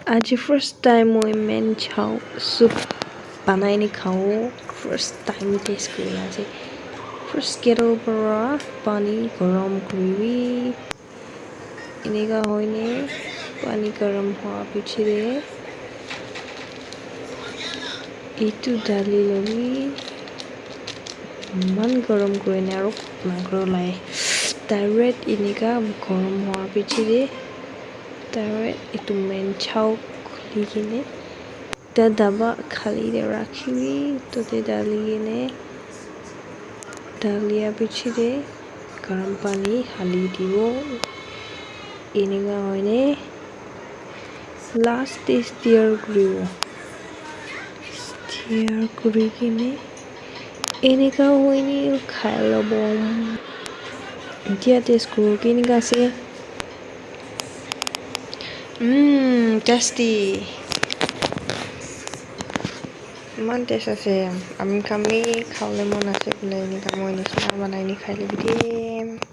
আজি first time মই man চাও চুপ বনাই নি খাওঁ ফাৰ্ষ্ট টাইম টেষ্ট কৰি আজি ফাৰ্ষ্ট কেটল পৰা পানী গৰম কৰি এনেকুৱা হয়নে পানী গৰম হোৱাৰ পিছতে এইটো ডালি লবি ইমান গৰম কৰি নে আৰু নাগৰলাই ডাইৰেক্ট এনেকুৱা গৰম হোৱাৰ পিছতে ডাইৰেক্ট এইটো মেন চাও খুলি কিনে তা দাবা খালি ৰাখিবি তাতে ডালি কিনে ডালিয়া পিছতে গৰম পানী হালি দিব এনেকুৱা হয়নে লাষ্ট ষ্টিয়াৰ কৰি কিনে এনেকুৱা হয়নে খাই ল'ব এতিয়া টেষ্ট কৰোঁ কেনেকুৱা আছে টেষ্টি ইমান টেষ্ট আছে আমি খাবলে মন আছে বোলে এনেকুৱা মই নিচিনা বনাই নি খাই ল'বি দেই